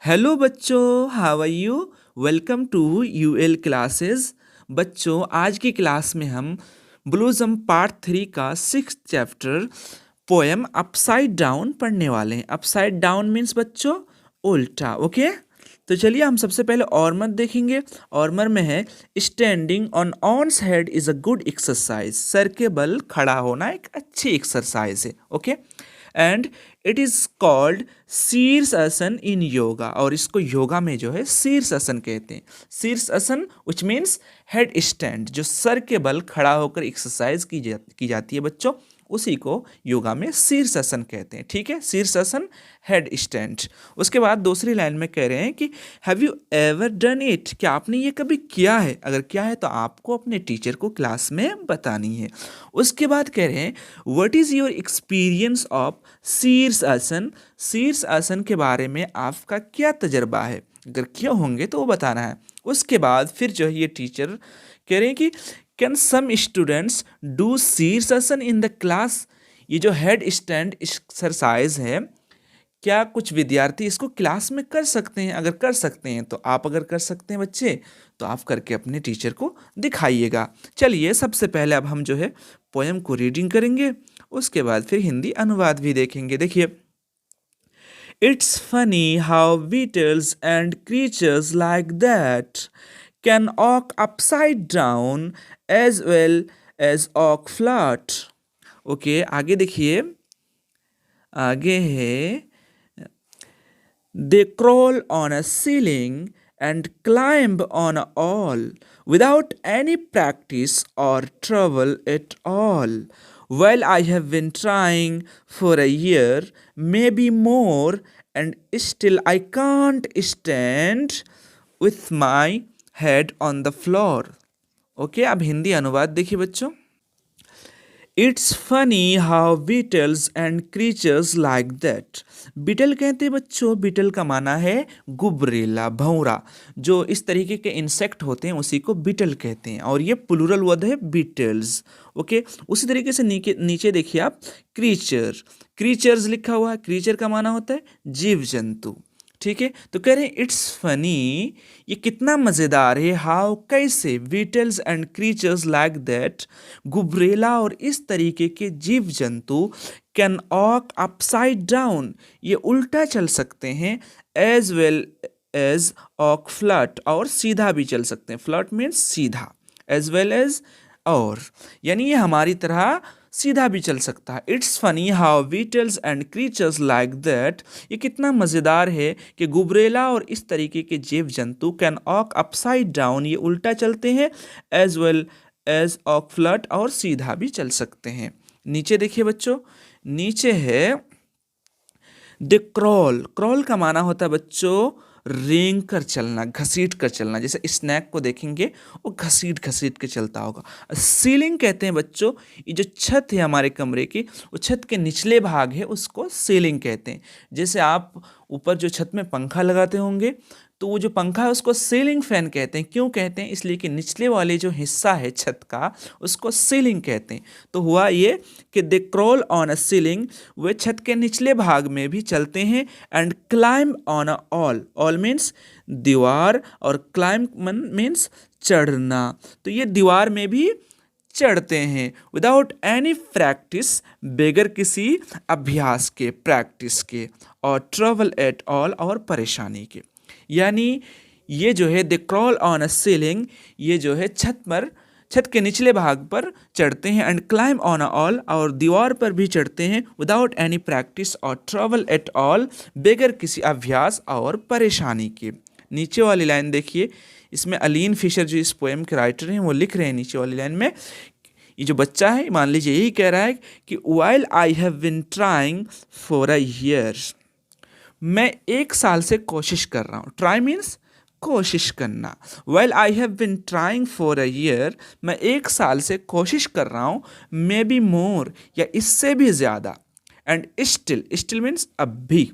Hello बच्चों, how are you? Welcome to UL classes. बच्चों, आज की क्लास में हम ब्लूज़म पार्ट 3 का 6th chapter poem upside down पढ़ने वाले हैं। अपसाइड डाउन मीन्स बच्चों उल्टा। ओके, तो चलिए हम सबसे पहले ऑर्मर देखेंगे। ऑर्मर में है standing on one's head is a good exercise. सर के बल खड़ा होना एक अच्छी एक्सरसाइज है। Okay, and it is called shirshasana in yoga. और इसको योगा में जो है शीर्षासन कहते हैं। शीर्षासन विच मीन्स हेड स्टैंड, जो सर के बल खड़ा होकर एक्सरसाइज की जाती है बच्चों, उसी को योगा में शीर्षासन कहते हैं। ठीक है, शीर्षासन हेड स्टैंड। उसके बाद दूसरी लाइन में कह रहे हैं कि have you ever done it? क्या आपने ये कभी किया है? अगर किया है तो आपको अपने टीचर को क्लास में बतानी है। उसके बाद कह रहे हैं what is your experience of शीर्षासन? शीर्षासन के बारे में आपका क्या तजर्बा है? अगर किए होंगे तो वो बताना है। उसके बाद फिर जो है ये टीचर कह रहे हैं कि कैन सम स्टूडेंट्स डू शीर्षासन इन द क्लास? ये जो हेड स्टैंड एक्सरसाइज है, क्या कुछ विद्यार्थी इसको क्लास में कर सकते हैं? अगर कर सकते हैं तो आप, अगर कर सकते हैं बच्चे तो आप करके अपने टीचर को दिखाइएगा। चलिए सबसे पहले अब हम जो है पोएम को रीडिंग करेंगे, उसके बाद फिर हिंदी अनुवाद भी देखेंगे। देखिए, it's funny how beetles and creatures like that can walk upside down as well as walk flat. Okay, आगे देखिए, आगे है they crawl on a ceiling and climb on a wall without any practice or trouble at all. While I have been trying for a year, maybe more, and still I can't stand with my head on the floor. Okay, अब हिंदी अनुवाद देखिए बच्चों। It's funny how beetles and creatures like that. Beetle कहते हैं बच्चों, beetle का माना है गुबरेला, भौरा। जो इस तरीके के इंसेक्ट होते हैं उसी को बीटल कहते हैं, और ये प्लूरल वर्ड है बीटल्स। ओके, उसी तरीके से नीचे नीचे देखिए आप, क्रीचर, क्रीचर्स लिखा हुआ है। क्रीचर का माना होता है जीव जंतु। ठीक है, तो कह रहे हैं इट्स फनी, ये कितना मज़ेदार है। हाउ, कैसे, beetles and creatures like that, गुबरेला और इस तरीके के जीव जंतु, कैन वॉक अपसाइड डाउन, ये उल्टा चल सकते हैं, as well as walk flat, और सीधा भी चल सकते हैं। फ्लैट मीन्स सीधा, एज वेल एज, और यानी ये हमारी तरह सीधा भी चल सकता है। It's funny how beetles and creatures like that, ये कितना मज़ेदार है कि गुबरेला और इस तरीके के जीव जंतु कैन वॉक अपसाइड डाउन, ये उल्टा चलते हैं, as well as walk flat, और सीधा भी चल सकते हैं। नीचे देखिए बच्चों, नीचे है द क्रॉल। क्रॉल का माना होता है बच्चों रेंग कर चलना, घसीट कर चलना। जैसे स्नैक को देखेंगे वो घसीट घसीट के चलता होगा। सीलिंग कहते हैं बच्चों, ये जो छत है हमारे कमरे की, वो छत के निचले भाग है, उसको सीलिंग कहते हैं। जैसे आप ऊपर जो छत में पंखा लगाते होंगे तो वो जो पंखा है उसको सीलिंग फैन कहते हैं। क्यों कहते हैं? इसलिए कि निचले वाले जो हिस्सा है छत का, उसको सीलिंग कहते हैं। तो हुआ ये कि दे क्रॉल ऑन अ सीलिंग, वे छत के निचले भाग में भी चलते हैं, and climb on a all, all means दीवार, और क्लाइंब मीन्स चढ़ना। तो ये दीवार में भी चढ़ते हैं, विदाउट एनी प्रैक्टिस, बगैर किसी अभ्यास के, प्रैक्टिस के, और ट्रबल एट ऑल, और परेशानी के। यानी ये जो है दे क्रॉल ऑन अ सीलिंग, ये जो है छत के निचले भाग पर चढ़ते हैं, and climb on a all, और दीवार पर भी चढ़ते हैं, विदाउट एनी प्रैक्टिस और ट्रबल एट ऑल, बगैर किसी अभ्यास और परेशानी के। नीचे वाली लाइन देखिए, इसमें अलीन फिशर जो इस पोएम के राइटर हैं वो लिख रहे हैं नीचे वाली लाइन में, ये जो बच्चा है मान लीजिए यही कह रहा है कि while I have been trying for a year, मैं 1 साल से कोशिश कर रहा हूँ। ट्राई मीन्स कोशिश करना। While I have been trying for a year, मैं 1 साल से कोशिश कर रहा हूँ, मे बी मोर, या इससे भी ज़्यादा, एंड स्टिल, स्टिल मीन्स अब भी,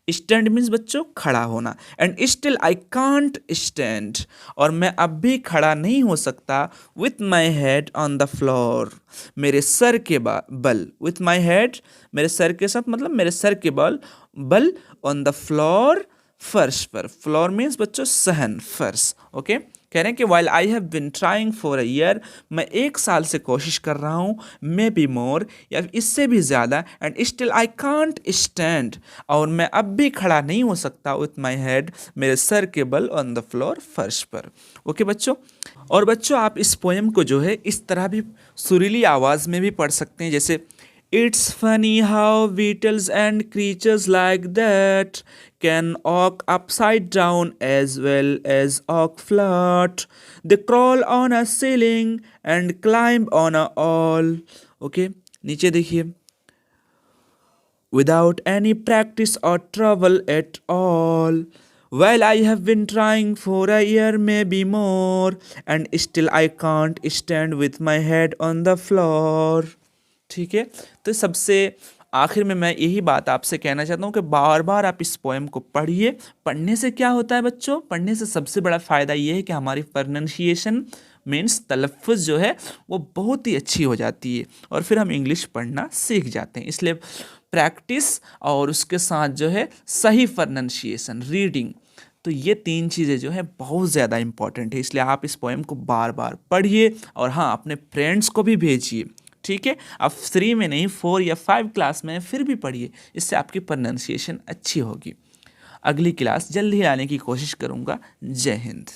स्टैंड मीन्स बच्चों खड़ा होना, and still I can't stand, और मैं अब भी खड़ा नहीं हो सकता, with my head on the floor, मेरे सर के बल, विथ माई हेड, मेरे सर के साथ, मतलब मेरे सर के बल ऑन द फ्लोर, फर्श पर। फ्लोर मीन्स बच्चों सहन, फर्श। ओके, कह रहे हैं कि while I have been trying for a year, मैं 1 साल से कोशिश कर रहा हूँ, मे बी मोर, या इससे भी ज़्यादा, and still I can't stand, और मैं अब भी खड़ा नहीं हो सकता, विथ माई हेड, मेरे सर के बल, ऑन द फ्लोर, फर्श पर। ओके बच्चों, और बच्चों आप इस पोएम को जो है इस तरह भी सुरीली आवाज़ में भी पढ़ सकते हैं, जैसे It's funny how beetles and creatures like that can walk upside down as well as walk flat. They crawl on a ceiling and climb on a wall. Okay, नीचे देखिए, without any practice or trouble at all. Well, I have been trying for a year, maybe more, and still I can't stand with my head on the floor. ठीक है, तो सबसे आखिर में मैं यही बात आपसे कहना चाहता हूँ कि बार बार आप इस पोएम को पढ़िए। पढ़ने से क्या होता है बच्चों, पढ़ने से सबसे बड़ा फ़ायदा ये है कि हमारी प्रोनंसिएशन मीन्स तलफ़ुज़ जो है वो बहुत ही अच्छी हो जाती है, और फिर हम इंग्लिश पढ़ना सीख जाते हैं। इसलिए प्रैक्टिस और उसके साथ जो है सही प्रोनंसिएशन, रीडिंग, तो ये 3 चीज़ें जो है बहुत ज़्यादा इंपॉर्टेंट है। इसलिए आप इस पोएम को बार बार पढ़िए, और हाँ, अपने फ्रेंड्स को भी भेजिए। ठीक है, आप 3 में नहीं 4 या 5 क्लास में फिर भी पढ़िए, इससे आपकी प्रोनंसिएशन अच्छी होगी। अगली क्लास जल्दी ही आने की कोशिश करूँगा। जय हिंद।